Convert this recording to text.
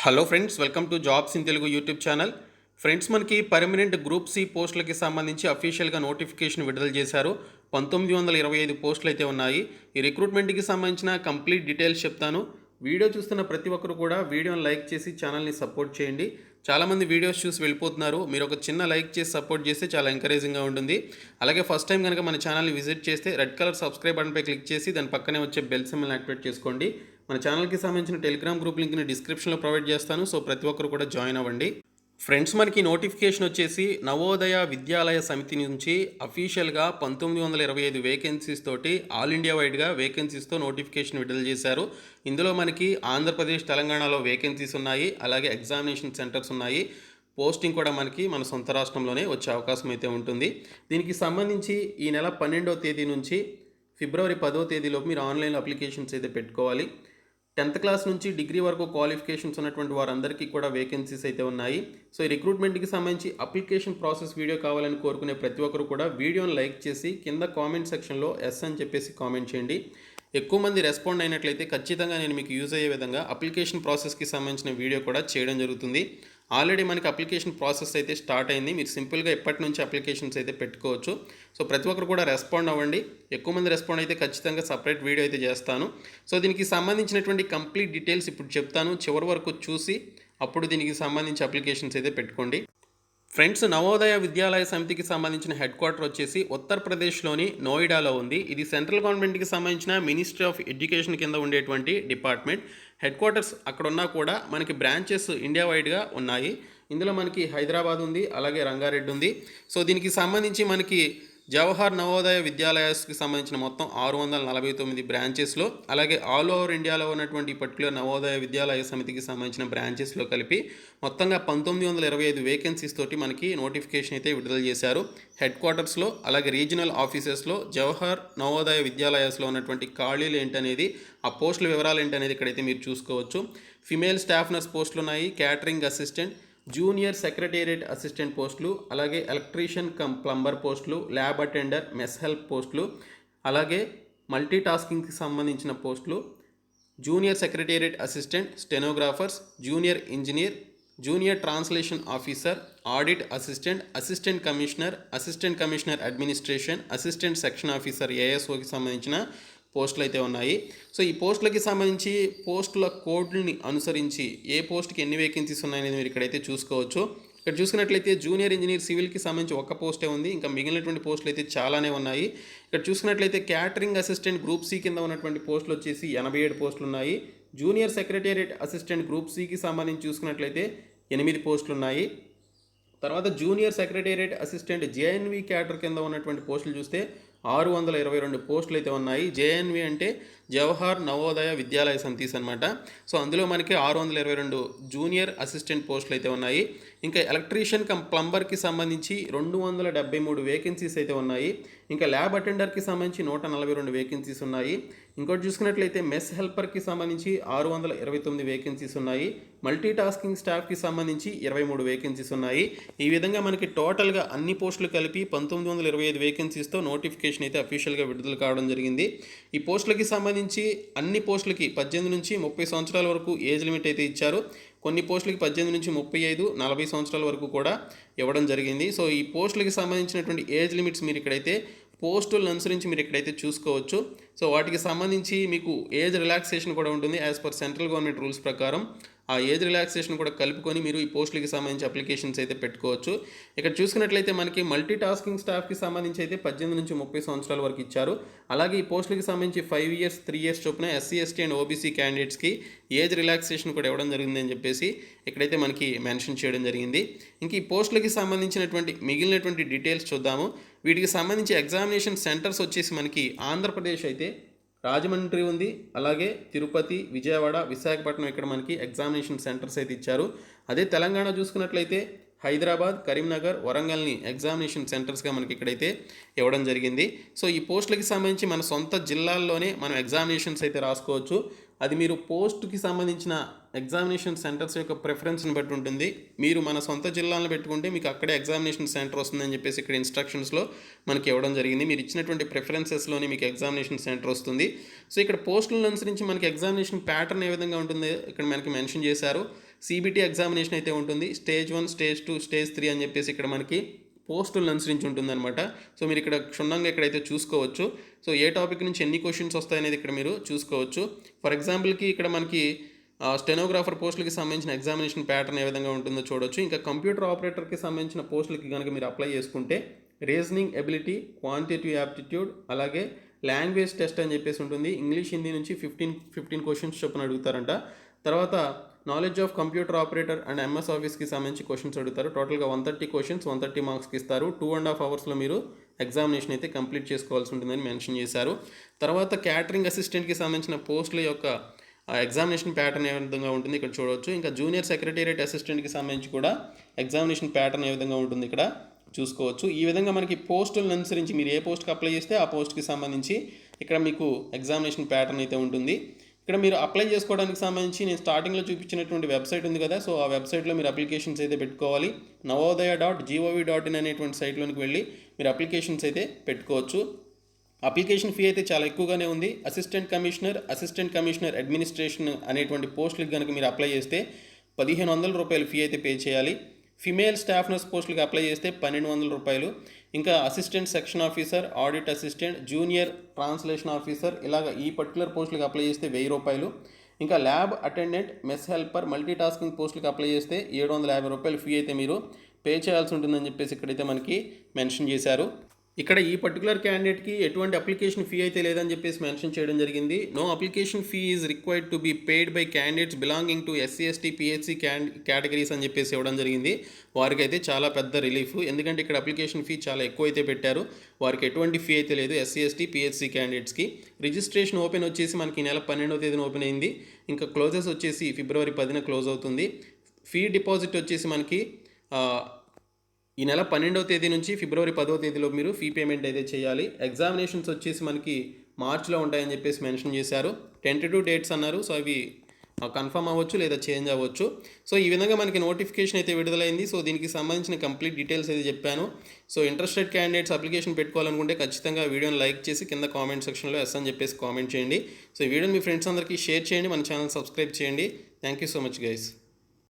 Hello friends, welcome to jobs in Telugu YouTube channel. Friends, మనకి permanent group C పోస్టులకి సంబంధించి అఫీషియల్గా నోటిఫికేషన్ విడుదల చేశారు. 1925 పోస్టులు అయితే ఉన్నాయి. ఈ రిక్రూట్మెంట్కి సంబంధించిన కంప్లీట్ డీటెయిల్స్ చెప్తాను. వీడియో చూస్తున్న ప్రతి ఒక్కరు కూడా వీడియోని లైక్ చేసి ఛానల్ని సపోర్ట్ చేయండి. చాలామంది వీడియోస్ చూసి వెళ్ళిపోతున్నారు. మీరు ఒక చిన్న లైక్ చేసి సపోర్ట్ చేస్తే చాలా ఎంకరేజింగ్గా ఉంటుంది. అలాగే ఫస్ట్ టైం కనుక మన ఛానల్ని విజిట్ చేస్తే రెడ్ కలర్ సబ్స్క్రైబ్ బటన్పై క్లిక్ చేసి దాని పక్కనే వచ్చే బెల్ సింబల్ని యాక్టివేట్ చేసుకోండి. మన ఛానల్కి సంబంధించిన టెలిగ్రామ్ గ్రూప్ లింక్ని డిస్క్రిప్షన్లో ప్రొవైడ్ చేస్తాను. సో ప్రతి ఒక్కరు కూడా జాయిన్ అవ్వండి. ఫ్రెండ్స్, మనకి నోటిఫికేషన్ వచ్చేసి నవోదయ విద్యాలయ సమితి నుంచి అఫీషియల్గా 1925 వేకెన్సీస్ తోటి ఆల్ ఇండియా వైడ్గా వేకెన్సీస్తో నోటిఫికేషన్ విడుదల చేశారు. ఇందులో మనకి ఆంధ్రప్రదేశ్, తెలంగాణలో వేకెన్సీస్ ఉన్నాయి. అలాగే ఎగ్జామినేషన్ సెంటర్స్ ఉన్నాయి. పోస్టింగ్ కూడా మనకి మన సొంత రాష్ట్రంలోనే వచ్చే అవకాశం అయితే ఉంటుంది. దీనికి సంబంధించి ఈ నెల 12వ తేదీ నుంచి ఫిబ్రవరి 10వ తేదీలోపు మీరు ఆన్లైన్ అప్లికేషన్స్ అయితే పెట్టుకోవాలి. 10th క్లాస్ నుంచి డిగ్రీ వరకు క్వాలిఫికేషన్స్ ఉన్నటువంటి వారందరికీ కూడా వేకెన్సీస్ అయితే ఉన్నాయి. సో ఈ రిక్రూట్మెంట్కి సంబంధించి అప్లికేషన్ ప్రాసెస్ వీడియో కావాలని కోరుకునే ప్రతి ఒక్కరు కూడా వీడియోని లైక్ చేసి కింద కామెంట్ సెక్షన్లో ఎస్ అని చెప్పేసి కామెంట్ చేయండి. ఎక్కువ మంది రెస్పాండ్ అయినట్లయితే ఖచ్చితంగా నేను మీకు యూజ్ అయ్యే విధంగా అప్లికేషన్ ప్రాసెస్కి సంబంధించిన వీడియో కూడా చేయడం జరుగుతుంది. ఆల్రెడీ మనకి అప్లికేషన్ ప్రాసెస్ అయితే స్టార్ట్ అయింది. మీరు సింపుల్గా ఎప్పటి నుంచి అప్లికేషన్స్ అయితే పెట్టుకోవచ్చు. సో ప్రతి ఒక్కరు కూడా రెస్పాండ్ అవ్వండి. ఎక్కువ మంది రెస్పాండ్ అయితే ఖచ్చితంగా సపరేట్ వీడియో అయితే చేస్తాను. సో దీనికి సంబంధించినటువంటి కంప్లీట్ డీటెయిల్స్ ఇప్పుడు చెప్తాను. చివరి వరకు చూసి అప్పుడు దీనికి సంబంధించి అప్లికేషన్స్ అయితే పెట్టుకోండి. ఫ్రెండ్స్, నవోదయ విద్యాలయ సమితికి సంబంధించిన హెడ్ క్వార్టర్ వచ్చేసి ఉత్తరప్రదేశ్లోని నోయిడాలో ఉంది. ఇది సెంట్రల్ గవర్నమెంట్కి సంబంధించిన మినిస్ట్రీ ఆఫ్ ఎడ్యుకేషన్ కింద ఉండేటువంటి డిపార్ట్మెంట్. హెడ్ క్వార్టర్స్ అక్కడ ఉన్నా కూడా మనకి బ్రాంచెస్ ఇండియా వైడ్గా ఉన్నాయి. ఇందులో మనకి హైదరాబాద్ ఉంది, అలాగే రంగారెడ్డి ఉంది. సో దీనికి సంబంధించి మనకి జవహర్ నవోదయ విద్యాలయాస్కి సంబంధించిన మొత్తం 649 బ్రాంచెస్లో, అలాగే ఆల్ ఓవర్ ఇండియాలో ఉన్నటువంటి పర్టికులర్ నవోదయ విద్యాలయ సమితికి సంబంధించిన బ్రాంచెస్లో కలిపి మొత్తంగా 1925 వేకెన్సీస్ తోటి మనకి నోటిఫికేషన్ అయితే విడుదల చేశారు. హెడ్ క్వార్టర్స్లో అలాగే రీజనల్ ఆఫీసెస్లో జవహర్ నవోదయ విద్యాలయాస్లో ఉన్నటువంటి ఖాళీలు ఏంటనేది, ఆ పోస్టుల వివరాలు ఏంటనేది ఇక్కడైతే మీరు చూసుకోవచ్చు. ఫిమేల్ స్టాఫ్ నర్స్ పోస్టులు ఉన్నాయి, catering assistant, junior secretariat assistant పోస్టులు, అలాగే ఎలక్ట్రీషియన్ కమ్ ప్లంబర్ పోస్టులు, ల్యాబ్ అటెండర్, మెస్ హెల్ప్ పోస్టులు, అలాగే మల్టీ టాస్కింగ్కి సంబంధించిన పోస్టులు, junior secretariat assistant, stenographers, junior engineer, junior translation officer, audit assistant, assistant commissioner administration, assistant section officer ఏఎస్ఓకి సంబంధించిన పోస్టులు అయితే ఉన్నాయి. సో ఈ పోస్టులకి సంబంధించి పోస్టుల కోడ్ని అనుసరించి ఏ పోస్ట్కి ఎన్ని వేకెన్సీస్ ఉన్నాయనేది మీరు ఇక్కడైతే చూసుకోవచ్చు. ఇక్కడ చూసుకున్నట్లయితే జూనియర్ ఇంజనీర్ సివిల్కి సంబంధించి ఒక పోస్టే ఉంది. ఇంకా మిగిలినటువంటి పోస్టులు అయితే చాలానే ఉన్నాయి. ఇక్కడ చూసుకున్నట్లయితే క్యాటరింగ్ అసిస్టెంట్ గ్రూప్ సి కింద ఉన్నటువంటి పోస్టులు వచ్చేసి 87 పోస్టులు ఉన్నాయి. జూనియర్ సెక్రటేరియట్ అసిస్టెంట్ గ్రూప్ సికి సంబంధించి చూసుకున్నట్లయితే 8 పోస్టులు ఉన్నాయి. తర్వాత junior secretariat assistant JNV cadre కింద ఉన్నటువంటి పోస్టులు చూస్తే 622 పోస్టులు అయితే ఉన్నాయి. జేఎన్వి అంటే జవహర్ నవోదయ విద్యాలయ సమితిస్ అనమాట. సో అందులో మనకి 622 జూనియర్ అసిస్టెంట్ పోస్టులు అయితే ఉన్నాయి. ఇంకా ఎలక్ట్రీషియన్ కమ్ ప్లంబర్కి సంబంధించి 273 వేకెన్సీస్ అయితే ఉన్నాయి. ఇంకా ల్యాబ్ అటెండర్కి సంబంధించి 142 వేకెన్సీస్ ఉన్నాయి. ఇంకోటి చూసుకున్నట్లయితే మెస్ హెల్పర్కి సంబంధించి 629 వేకెన్సీస్ ఉన్నాయి. మల్టీ టాస్కింగ్ స్టాఫ్కి సంబంధించి 23 వేకెన్సీస్ ఉన్నాయి. ఈ విధంగా మనకి టోటల్గా అన్ని పోస్టులు కలిపి 1925 వేకెన్సీస్తో నోటిఫికేషన్ అయితే అఫీషియల్గా విడుదల కావడం జరిగింది. ఈ పోస్టులకి సంబంధించి అన్ని పోస్టులకి 18 నుంచి 30 సంవత్సరాల వరకు ఏజ్ లిమిట్ అయితే ఇచ్చారు. కొన్ని పోస్టులకి 18 నుంచి 35, 40 సంవత్సరాల వరకు కూడా ఇవ్వడం జరిగింది. సో ఈ పోస్టులకి సంబంధించినటువంటి ఏజ్ లిమిట్స్ మీరు ఇక్కడైతే పోస్టులను అనుసరించి మీరు ఇక్కడైతే చూసుకోవచ్చు. సో వాటికి సంబంధించి మీకు ఏజ్ రిలాక్సేషన్ కూడా ఉంటుంది. As per central government rules ప్రకారం ఆ ఏజ్ రిలాక్సేషన్ కూడా కలుపుకొని మీరు ఈ పోస్టులకి సంబంధించి అప్లికేషన్స్ అయితే పెట్టుకోవచ్చు. ఇక్కడ చూసుకున్నట్లయితే మనకి మల్టీ టాస్కింగ్ స్టాఫ్కి సంబంధించి అయితే 18 నుంచి 30 సంవత్సరాల వరకు ఇచ్చారు. అలాగే ఈ పోస్టులకి సంబంధించి 5 ఇయర్స్ 3 ఇయర్స్ చొప్పున ఎస్సీ, ఎస్టీ అండ్ ఓబీసీ క్యాండిడేట్స్కి ఏజ్ రిలాక్సేషన్ కూడా ఇవ్వడం జరిగింది అని చెప్పేసి ఇక్కడైతే మనకి మెన్షన్ చేయడం జరిగింది. ఇంక ఈ పోస్టులకి సంబంధించినటువంటి మిగిలినటువంటి డీటెయిల్స్ చూద్దాము. వీటికి సంబంధించి ఎగ్జామినేషన్ సెంటర్స్ వచ్చేసి మనకి ఆంధ్రప్రదేశ్ అయితే రాజమండ్రి ఉంది, అలాగే తిరుపతి, విజయవాడ, విశాఖపట్నం ఇక్కడ మనకి ఎగ్జామినేషన్ సెంటర్స్ అయితే ఇచ్చారు. అదే తెలంగాణ చూసుకున్నట్లయితే హైదరాబాద్, కరీంనగర్, వరంగల్ని ఎగ్జామినేషన్ సెంటర్స్గా మనకి ఇక్కడైతే ఇవ్వడం జరిగింది. సో ఈ పోస్టులకి సంబంధించి మన సొంత జిల్లాల్లోనే మనం ఎగ్జామినేషన్స్ అయితే రాసుకోవచ్చు. అది మీరు పోస్ట్కి సంబంధించిన ఎగ్జామినేషన్ సెంటర్స్ యొక్క ప్రిఫరెన్స్ని బట్టి ఉంటుంది. మీరు మన సొంత జిల్లాలను పెట్టుకుంటే మీకు అక్కడే ఎగ్జామినేషన్ సెంటర్ వస్తుందని చెప్పేసి ఇక్కడ ఇన్స్ట్రక్షన్స్లో మనకి ఇవ్వడం జరిగింది. మీరు ఇచ్చినటువంటి ప్రిఫరెన్సెస్లోనే మీకు ఎగ్జామినేషన్ సెంటర్ వస్తుంది. సో ఇక్కడ పోస్టులను అనుసరించి మనకి ఎగ్జామినేషన్ ప్యాటర్న్ ఏ విధంగా ఉంటుందో ఇక్కడ మనకి మెన్షన్ చేశారు. CBT ఎగ్జామినేషన్ అయితే ఉంటుంది. స్టేజ్ 1, స్టేజ్ 2, స్టేజ్ 3 అని చెప్పేసి ఇక్కడ మనకి పోస్టులను అనుసరించి ఉంటుందన్నమాట. సో మీరు ఇక్కడ క్షుణ్ణంగా ఇక్కడైతే చూసుకోవచ్చు. సో ఏ టాపిక్ నుంచి ఎన్ని క్వశ్చన్స్ వస్తాయనేది ఇక్కడ మీరు చూసుకోవచ్చు. ఫర్ ఎగ్జాంపుల్కి ఇక్కడ మనకి స్టెనోగ్రాఫర్ పోస్టులకి సంబంధించిన ఎగ్జామినేషన్ ప్యాటర్న్ ఏ విధంగా ఉంటుందో చూడొచ్చు. ఇంకా కంప్యూటర్ ఆపరేటర్కి సంబంధించిన పోస్టులకి కనుక మీరు అప్లై చేసుకుంటే రీజనింగ్ ఎబిలిటీ, క్వాంటిటేటివ్ యాప్టిట్యూడ్, అలాగే లాంగ్వేజ్ టెస్ట్ అని చెప్పేసి ఉంటుంది. ఇంగ్లీష్, హిందీ నుంచి 15 క్వశ్చన్స్ చొప్పున అడుగుతారంట. తర్వాత knowledge of computer operator and MS ఆఫీస్కి సంబంధించి క్వశ్చన్స్ అడుగుతారు. టోటల్గా 130 క్వశ్చన్స్, 130 మార్క్స్కి ఇస్తారు. 2.5 అవర్స్లో మీరు ఎగ్జామినేషన్ అయితే కంప్లీట్ చేసుకోవాల్సి ఉంటుందని మెన్షన్ చేశారు. తర్వాత క్యాటరింగ్ అసిస్టెంట్కి సంబంధించిన పోస్టుల యొక్క ఎగ్జామినేషన్ ప్యాటర్న్ ఏ విధంగా ఉంటుంది ఇక్కడ చూడవచ్చు. ఇంకా జూనియర్ సెక్రటేరియట్ అసిస్టెంట్కి సంబంధించి కూడా ఎగ్జామినేషన్ ప్యాటర్న్ ఏ విధంగా ఉంటుంది ఇక్కడ చూసుకోవచ్చు. ఈ విధంగా మనకి పోస్టులను అనుసరించి మీరు ఏ పోస్ట్కి అప్లై చేస్తే ఆ పోస్ట్కి సంబంధించి ఇక్కడ మీకు ఎగ్జామినేషన్ ప్యాటర్న్ అయితే ఉంటుంది. ఇక్కడ మీరు అప్లై చేసుకోవడానికి సంబంధించి నేను స్టార్టింగ్లో చూపించినటువంటి వెబ్సైట్ ఉంది కదా, సో ఆ వెబ్సైట్లో మీరు అప్లికేషన్స్ అయితే పెట్టుకోవాలి. navodaya.gov.in అనేటువంటి సైట్లోనికి వెళ్ళి మీరు అప్లికేషన్స్ అయితే పెట్టుకోవచ్చు. అప్లికేషన్ ఫీ అయితే చాలా ఎక్కువగానే ఉంది. అసిస్టెంట్ కమిషనర్ అడ్మినిస్ట్రేషన్ అనేటువంటి పోస్టులకు కనుక మీరు అప్లై చేస్తే 1500 రూపాయలు ఫీ అయితే పే చేయాలి. ఫిమేల్ స్టాఫ్ నర్స్ పోస్టులకు అప్లై చేస్తే 1200 రూపాయలు. ఇంకా assistant section officer, audit assistant, junior translation officer, ఇలాగ ఈ పర్టికులర్ పోస్టులకు అప్లై చేస్తే 1000 రూపాయలు. ఇంకా lab attendant, mess helper, multi tasking పోస్టులకు అప్లై చేస్తే 750 రూపాయలు ఫీ అయితే మీరు పే చేయాల్సి ఉంటుందని చెప్పేసి ఇక్కడైతే మనకి మెన్షన్ చేశారు. ఇక్కడ ఈ పర్టికులర్ క్యాండిడేట్కి ఎటువంటి అప్లికేషన్ ఫీ అయితే లేదని చెప్పేసి మెన్షన్ చేయడం జరిగింది. No application fee is required to be paid by candidates belonging to SC, ST, PHC categories అని చెప్పేసి ఇవ్వడం జరిగింది. వారికి అయితే చాలా పెద్ద రిలీఫ్, ఎందుకంటే ఇక్కడ అప్లికేషన్ ఫీ చాలా ఎక్కువ అయితే పెట్టారు. వారికి ఎటువంటి ఫీ అయితే లేదు SC, ST, PHC క్యాండిడేట్స్కి. రిజిస్ట్రేషన్ ఓపెన్ వచ్చేసి మనకి ఈ నెల 12వ తేదీన ఓపెన్ అయింది. ఇంకా క్లోజెస్ వచ్చేసి ఫిబ్రవరి 10న క్లోజ్ అవుతుంది. ఫీ డిపాజిట్ వచ్చేసి మనకి ఈ నెల 12వ తేదీ నుంచి ఫిబ్రవరి 10వ తేదీలో మీరు ఫీ పేమెంట్ అయితే చేయాలి. ఎగ్జామినేషన్స్ వచ్చేసి మనకి మార్చిలో ఉంటాయని చెప్పేసి మెన్షన్ చేశారు. టెంటేటివ్ డేట్స్ అన్నారు. సో అవి కన్ఫర్మ్ అవ్వచ్చు లేదా చేంజ్ అవ్వచ్చు. సో ఈ విధంగా మనకి నోటిఫికేషన్ అయితే విడుదలైంది. సో దీనికి సంబంధించిన కంప్లీట్ డీటెయిల్స్ అయితే చెప్పాను. సో ఇంట్రెస్టెడ్ క్యాండిడేట్స్ అప్లికేషన్ పెట్టుకోవాలనుకుంటే ఖచ్చితంగా వీడియోని లైక్ చేసి కింద కామెంట్ సెక్షన్లో ఎస్ అని చెప్పేసి కామెంట్ చేయండి. సో ఈ వీడియోని మీ ఫ్రెండ్స్ అందరికీ షేర్ చేయండి. మన ఛానల్ సబ్స్క్రైబ్ చేయండి. Thank you so much guys.